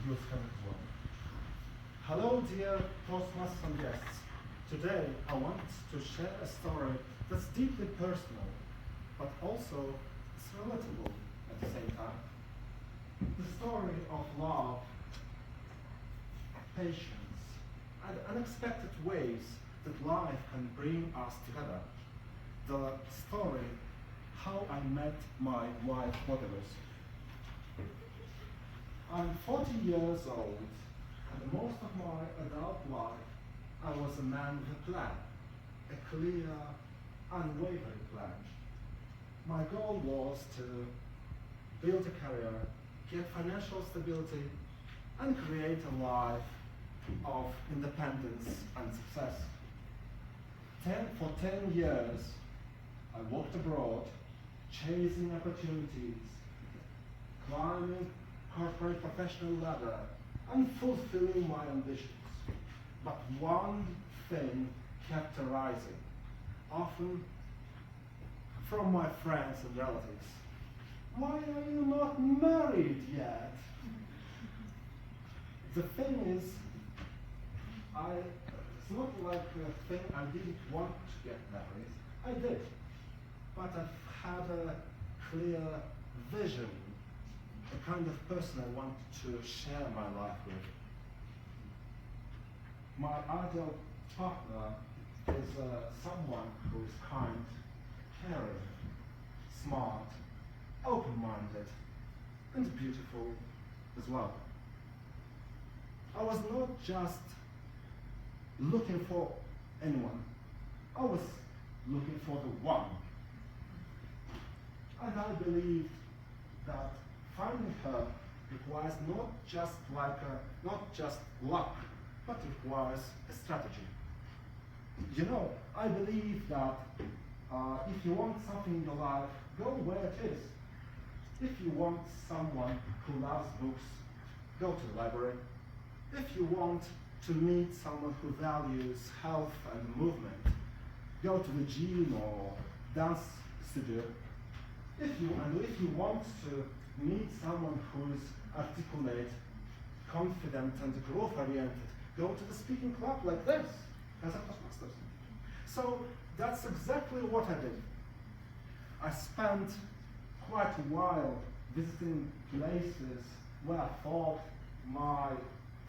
you'll have it as well. Hello, dear Toastmasters and guests. Today, I want to share a story that's deeply personal, but also it's relatable at the same time. The story of love, patience, and unexpected ways that life can bring us together. The story how I met my wife, Waterloo. I'm 40 years old, and most of my adult life, I was a man with a plan, a clear, unwavering plan. My goal was to build a career, get financial stability, and create a life of independence and success. For 10 years, I walked abroad, chasing opportunities, climbing corporate professional ladder, and fulfilling my ambitions. But one thing kept arising, often from my friends and relatives. Why are you not married yet? The thing is, it's not like a thing I didn't want to get married. I did. But I had a clear vision, the kind of person I wanted to share my life with. My ideal partner is someone who is kind, caring, smart, open-minded, and beautiful as well. I was not just looking for anyone. I was looking for the one. And I believe that finding her requires not just luck, but requires a strategy. You know, I believe that if you want something in your life, go where it is. If you want someone who loves books, go to the library. If you want to meet someone who values health and movement, go to the gym or dance studio. If you want to meet someone who is articulate, confident, and growth-oriented, go to the speaking club like this, Qazaq Toastmasters. So that's exactly what I did. I spent quite a while visiting places where I thought my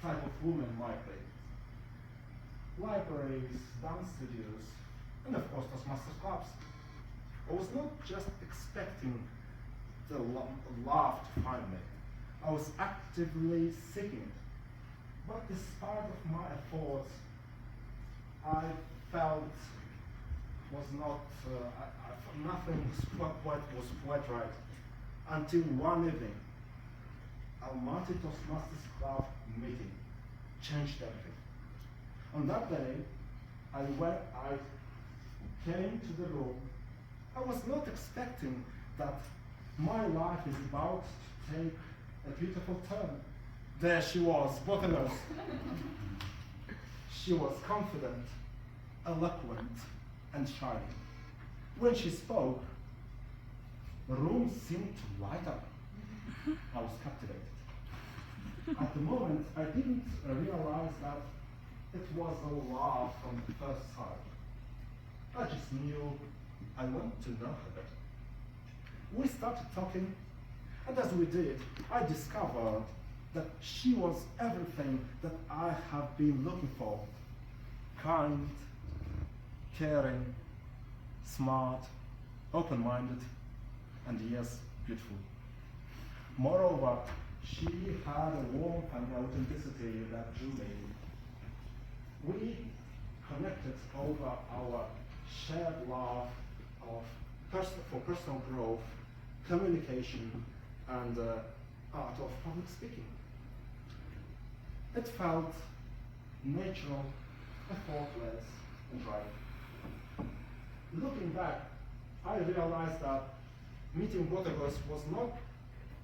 type of woman might be. Libraries, dance studios, and of course Toastmasters clubs. I was not just expecting the love to find me. I was actively seeking it. But despite of my efforts, I felt nothing was quite right. Until one evening, Almaty Toastmasters Club meeting changed everything. On that day, I came to the room. I was not expecting that my life is about to take a beautiful turn. There she was, both of us. She was confident, eloquent, and shining. When she spoke, the room seemed to light up. I was captivated. At the moment, I didn't realize that it was a love from the first sight. I just knew I wanted to know her better. We started talking, and as we did, I discovered that she was everything that I have been looking for. Kind, caring, smart, open-minded, and yes, beautiful. Moreover, she had a warmth and authenticity that drew me. We connected over our shared love for personal growth, communication, and art of public speaking. It felt natural, effortless, and right. Looking back, I realized that meeting both of us was not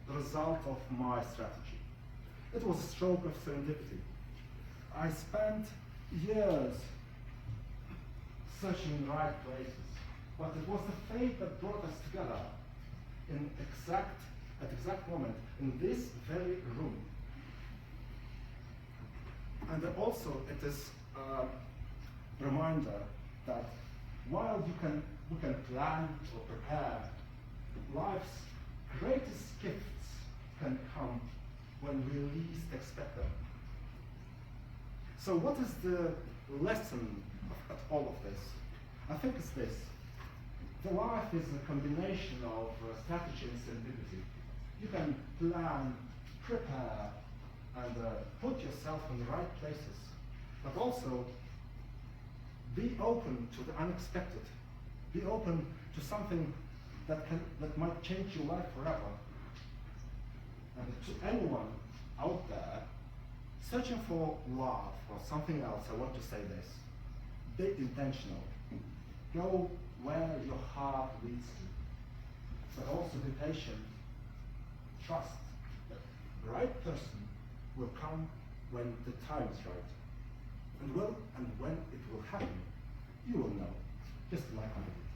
the result of my strategy. It was a stroke of serendipity. I spent years searching in the right places, but it was the fate that brought us together at the exact moment in this very room. And also it is a reminder that while we can plan or prepare, life's greatest gifts can come when we least expect them. So what is the lesson of all of this? I think it's this. The life is a combination of strategy and serendipity. You can plan, prepare, and put yourself in the right places, but also be open to the unexpected. Be open to something that might change your life forever. And to anyone out there searching for love or something else, I want to say this. Be intentional. Go where your heart leads to. But also be patient. Trust that the right person will come when the time is right. And when it will happen, you will know, just like I did.